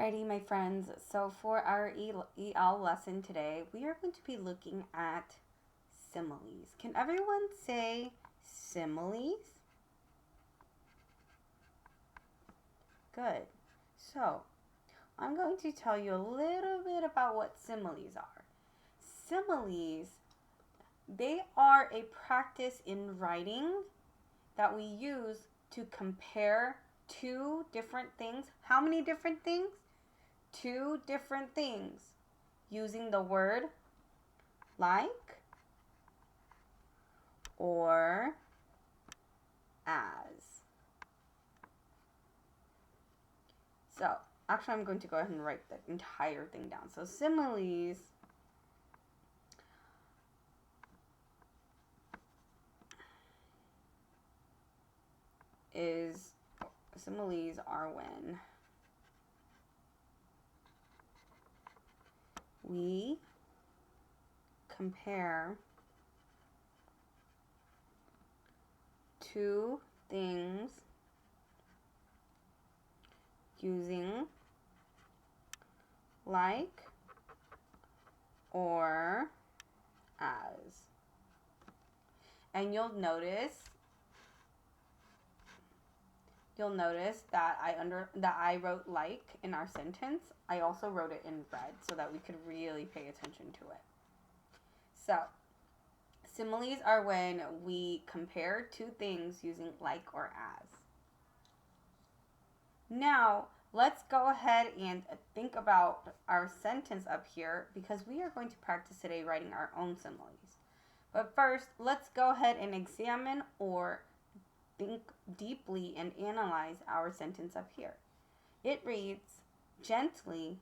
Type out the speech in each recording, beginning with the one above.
Alrighty, my friends. So for our EL lesson today, we are going to be looking at similes. Can everyone say similes? Good. So I'm going to tell you a little bit about what similes are. Similes, they are a practice in writing that we use to compare two different things. How many different things? Two different things using the word like or as. So actually I'm going to go ahead and write the entire thing down. So similes are when we compare two things using like or as. And you'll notice that I wrote like in our sentence. I also wrote it in red so that we could really pay attention to it. So similes are when we compare two things using like or as. Now, let's go ahead and think about our sentence up here because we are going to practice today writing our own similes. But first, let's go ahead and examine or think deeply and analyze our sentence up here. It reads, gently,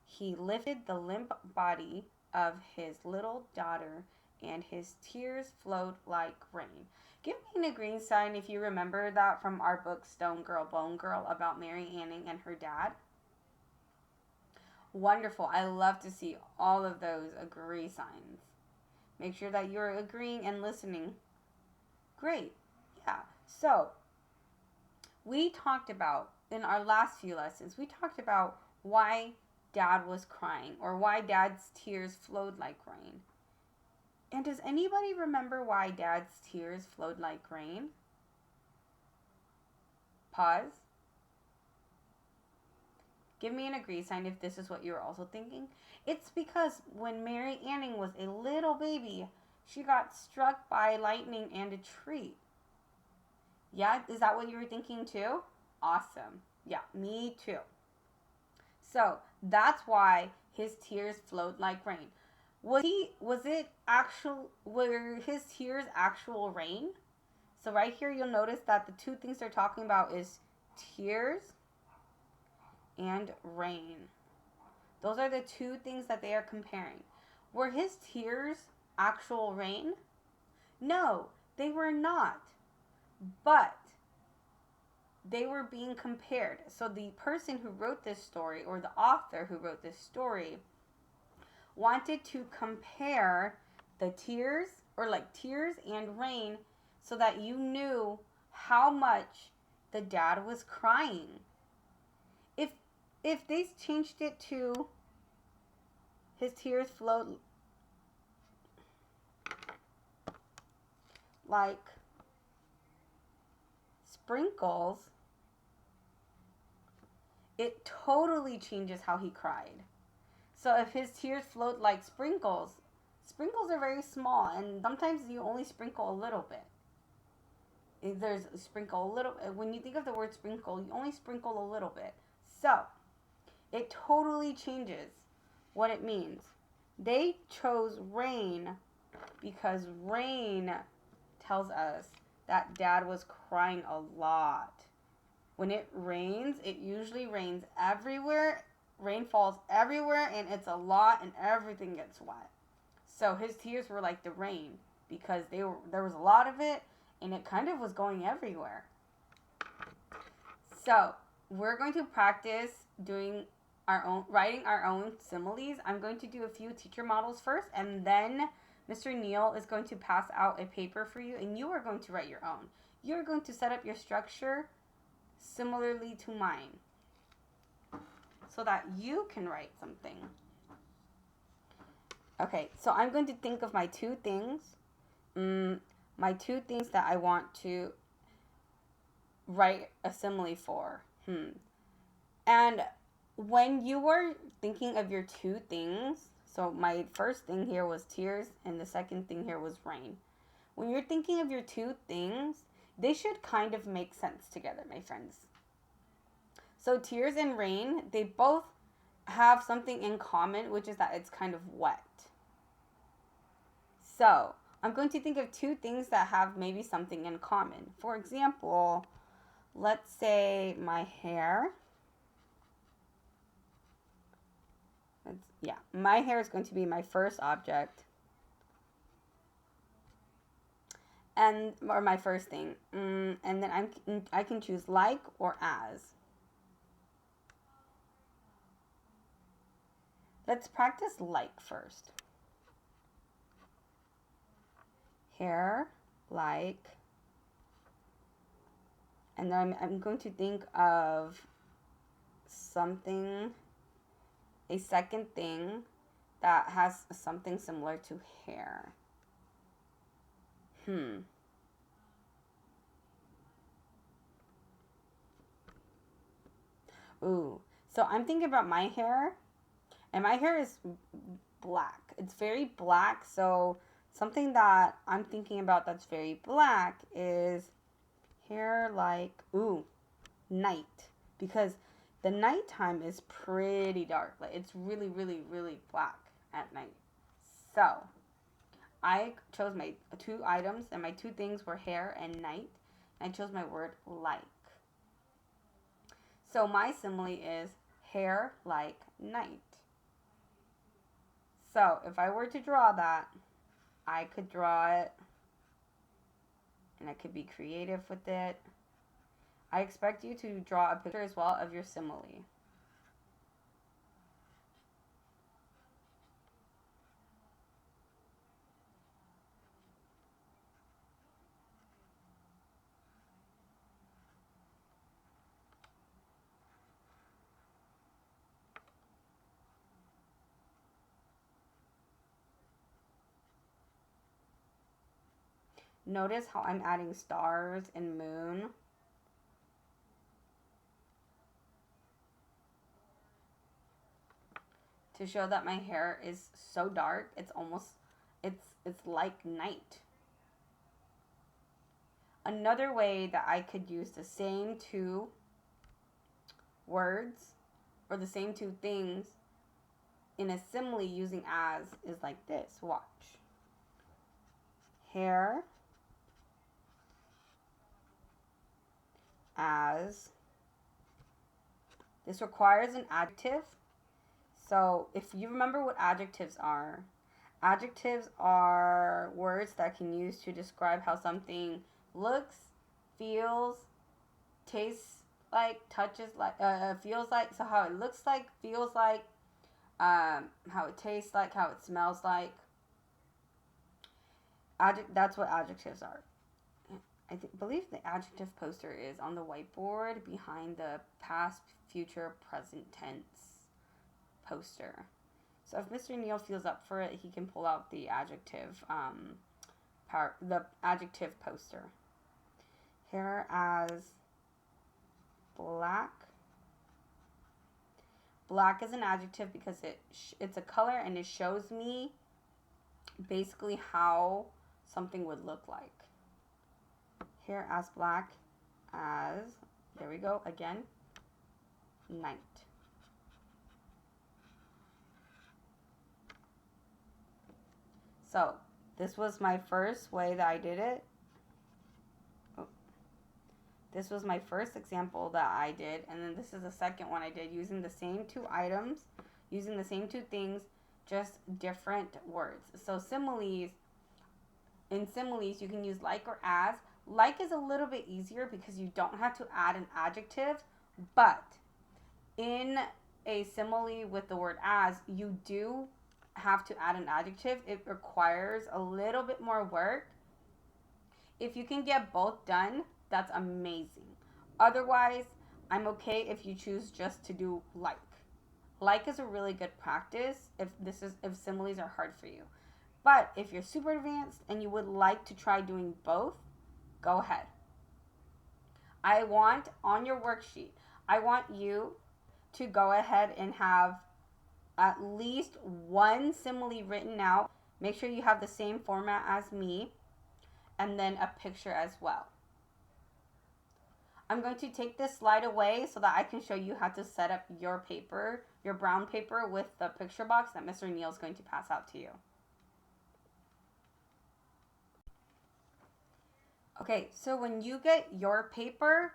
he lifted the limp body of his little daughter, and his tears flowed like rain. Give me an agreeing sign if you remember that from our book Stone Girl, Bone Girl about Mary Anning and her dad. Wonderful. I love to see all of those agree signs. Make sure that you're agreeing and listening. Great. Yeah. So, we talked about, in our last few lessons, we talked about why dad was crying or why dad's tears flowed like rain. And does anybody remember why dad's tears flowed like rain? Pause. Give me an agree sign if this is what you were also thinking. It's because when Mary Anning was a little baby, she got struck by lightning and a tree. Yeah, is that what you were thinking too? Awesome. Yeah, me too. So that's why his tears flowed like rain. Were his tears actual rain? So right here you'll notice that the two things they're talking about is tears and rain. Those are the two things that they are comparing. Were his tears actual rain? No, they were not. But they were being compared. So the person who wrote this story, or the author who wrote this story, wanted to compare the tears, or like tears and rain, so that you knew how much the dad was crying. If they changed it to his tears flowed like sprinkles, it totally changes how he cried. So if his tears flowed like sprinkles, sprinkles are very small, and sometimes you only sprinkle a little bit. If there's a sprinkle a little, when you think of the word sprinkle, you only sprinkle a little bit. So it totally changes what it means. They chose rain because rain tells us that dad was crying a lot. When it rains, it usually rains everywhere. Rain falls everywhere and it's a lot and everything gets wet. So his tears were like the rain because there was a lot of it and it kind of was going everywhere. So we're going to practice writing our own similes. I'm going to do a few teacher models first, and then Mr. Neal is going to pass out a paper for you, and you are going to write your own. You're going to set up your structure similarly to mine. so that you can write something. Okay, so I'm going to think of my two things. My two things that I want to write a simile for. And when you were thinking of your two things, so my first thing here was tears, and the second thing here was rain. When you're thinking of your two things, they should kind of make sense together, my friends. So tears and rain, they both have something in common, which is that it's kind of wet. So I'm going to think of two things that have maybe something in common. For example, let's say my hair. My hair is going to be my first object. Or my first thing. And then I can choose like or as. Let's practice like first. Hair, like. And then I'm going to think of something, a second thing that has something similar to hair. Ooh. So I'm thinking about my hair, and my hair is black. It's very black, so something that I'm thinking about that's very black is hair like, night. Because the nighttime is pretty dark. Like, it's really, really, really black at night. So, I chose my two items, and my two things were hair and night. And I chose my word like. So, my simile is hair like night. So, if I were to draw that, I could draw it, and I could be creative with it. I expect you to draw a picture as well of your simile. Notice how I'm adding stars and moon. To show that my hair is so dark, it's like night. Another way that I could use the same two words or the same two things in a simile using as is like this. Watch. Hair as. This requires an adjective. So if you remember what adjectives are words that can use to describe how something looks, feels, tastes like, touches like, feels like. So how it looks like, feels like, how it tastes like, how it smells like. That's what adjectives are. Believe the adjective poster is on the whiteboard behind the past, future, present tense poster. So if Mr. Neal feels up for it, he can pull out the adjective the adjective poster. Hair as black. Black is an adjective because it's a color and it shows me basically how something would look like. Hair as black as, there we go again, night. So this was my first way that I did it. This was my first example that I did, and then this is the second one I did using the same two items, using the same two things, just different words. So similes, in similes you can use like or as. Like is a little bit easier because you don't have to add an adjective, but in a simile with the word as, you do have to add an adjective. It requires a little bit more work. If you can get both done, that's amazing. Otherwise, I'm okay if you choose just to do like. Like is a really good practice if similes are hard for you. But if you're super advanced and you would like to try doing both, go ahead. I want on your worksheet, I want you to go ahead and have at least one simile written out. Make sure you have the same format as me, and then a picture as well. I'm going to take this slide away so that I can show you how to set up your paper, your brown paper, with the picture box that Mr. Neal is going to pass out to you. Okay, so when you get your paper,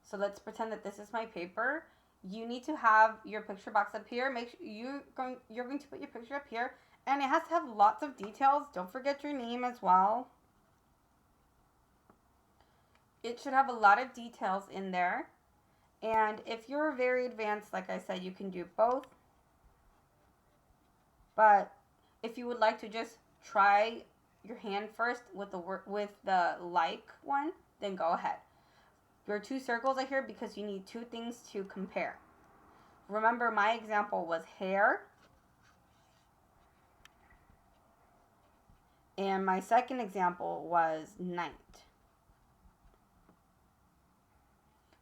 so let's pretend that this is my paper. You need to have your picture box up here. Make sure you're going to put your picture up here, and it has to have lots of details. Don't forget your name as well. It should have a lot of details in there. And if you're very advanced, like I said, you can do both. But if you would like to just try your hand first with the like one, then go ahead. Your two circles are here because you need two things to compare. Remember, my example was hair. And my second example was night.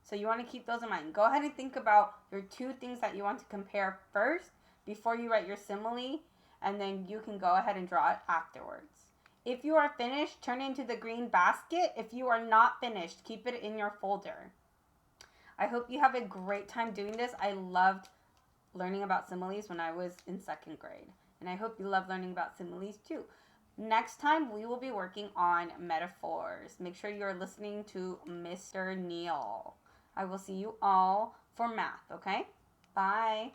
So you want to keep those in mind. Go ahead and think about your two things that you want to compare first before you write your simile, and then you can go ahead and draw it afterwards. If you are finished, turn it into the green basket. If you are not finished, keep it in your folder. I hope you have a great time doing this. I loved learning about similes when I was in 2nd grade. And I hope you love learning about similes too. Next time, we will be working on metaphors. Make sure you're listening to Mr. Neal. I will see you all for math, okay? Bye.